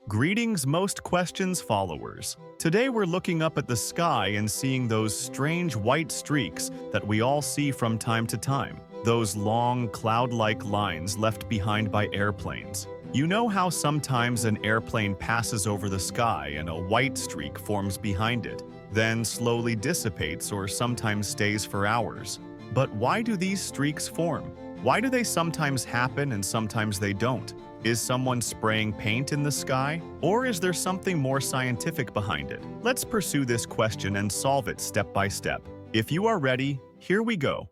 Greetings, most questions followers. Today we're looking up at the sky and seeing those strange white streaks that we all see from time to time. Those long, cloud-like lines left behind by airplanes. You know how sometimes an airplane passes over the sky and a white streak forms behind it, then slowly dissipates or sometimes stays for hours. But why do these streaks form? Why do they sometimes happen and sometimes they don't? Is someone spraying paint in the sky? Or is there something more scientific behind it? Let's pursue this question and solve it step by step. If you are ready, here we go.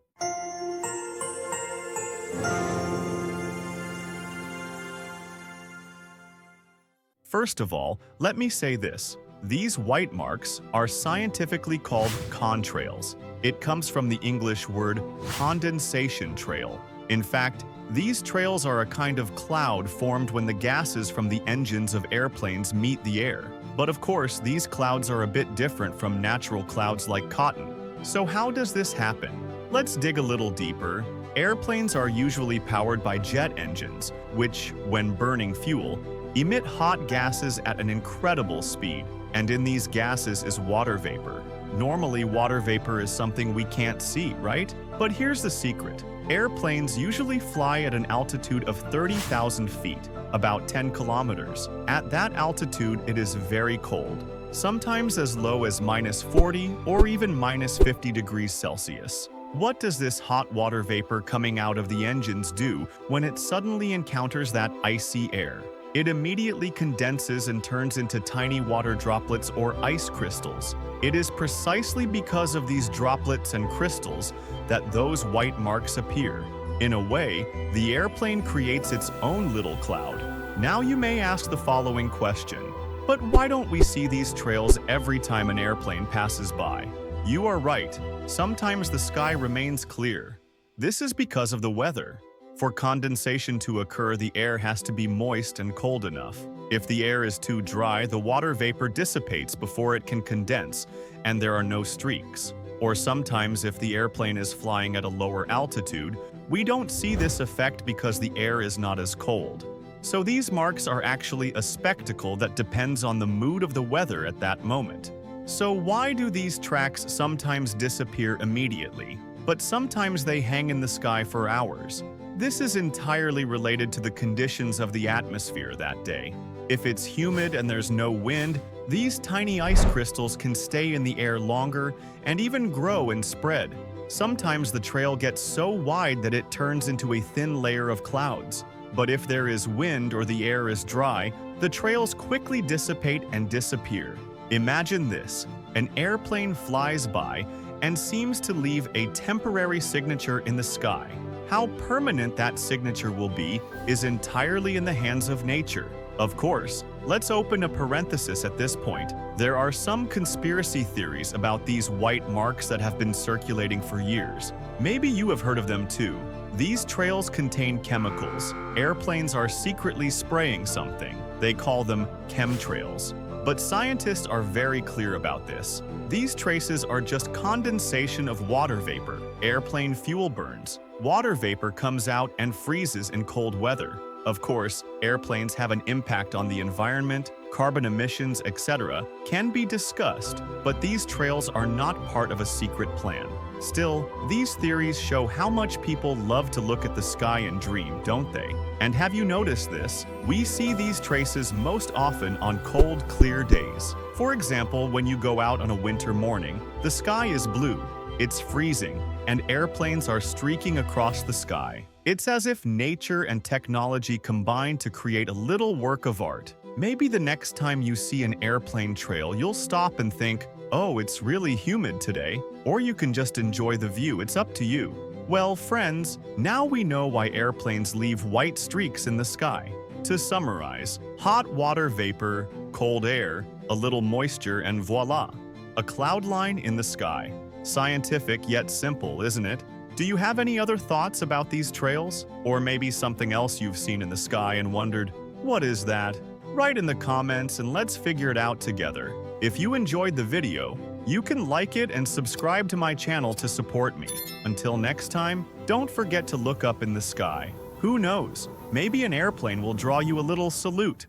First of all, let me say this. These white marks are scientifically called contrails. It comes from the English word condensation trail. In fact, these trails are a kind of cloud formed when the gases from the engines of airplanes meet the air. But of course, these clouds are a bit different from natural clouds like cotton. So how does this happen? Let's dig a little deeper. Airplanes are usually powered by jet engines, which, when burning fuel, emit hot gases at an incredible speed. And in these gases is water vapor. Normally, water vapor is something we can't see, right? But here's the secret. Airplanes usually fly at an altitude of 30,000 feet, about 10 kilometers. At that altitude, it is very cold, sometimes as low as -40 or even -50 degrees Celsius. What does this hot water vapor coming out of the engines do when it suddenly encounters that icy air? It immediately condenses and turns into tiny water droplets or ice crystals. It is precisely because of these droplets and crystals that those white marks appear. In a way, the airplane creates its own little cloud. Now you may ask the following question, but why don't we see these trails every time an airplane passes by? You are right, sometimes the sky remains clear. This is because of the weather. For condensation to occur, the air has to be moist and cold enough. If the air is too dry, the water vapor dissipates before it can condense, and there are no streaks. Or sometimes, if the airplane is flying at a lower altitude, we don't see this effect because the air is not as cold. So these marks are actually a spectacle that depends on the mood of the weather at that moment. So why do these tracks sometimes disappear immediately, but sometimes they hang in the sky for hours? This is entirely related to the conditions of the atmosphere that day. If it's humid and there's no wind, these tiny ice crystals can stay in the air longer and even grow and spread. Sometimes the trail gets so wide that it turns into a thin layer of clouds. But if there is wind or the air is dry, the trails quickly dissipate and disappear. Imagine this: an airplane flies by and seems to leave a temporary signature in the sky. How permanent that signature will be is entirely in the hands of nature. Of course, let's open a parenthesis at this point. There are some conspiracy theories about these white marks that have been circulating for years. Maybe you have heard of them too. These trails contain chemicals. Airplanes are secretly spraying something. They call them chemtrails. But scientists are very clear about this. These traces are just condensation of water vapor. Airplane fuel burns. Water vapor comes out and freezes in cold weather. Of course, airplanes have an impact on the environment, carbon emissions, etc. can be discussed, but these trails are not part of a secret plan. Still, these theories show how much people love to look at the sky and dream, don't they? And have you noticed this? We see these traces most often on cold, clear days. For example, when you go out on a winter morning, the sky is blue. It's freezing, and airplanes are streaking across the sky. It's as if nature and technology combine to create a little work of art. Maybe the next time you see an airplane trail, you'll stop and think, oh, it's really humid today. Or you can just enjoy the view, it's up to you. Well, friends, now we know why airplanes leave white streaks in the sky. To summarize, hot water vapor, cold air, a little moisture, and voila, a cloud line in the sky. Scientific yet simple, isn't it? Do you have any other thoughts about these trails? Or maybe something else you've seen in the sky and wondered, what is that? Write in the comments and let's figure it out together. If you enjoyed the video, you can like it and subscribe to my channel to support me. Until next time, don't forget to look up in the sky. Who knows? Maybe an airplane will draw you a little salute.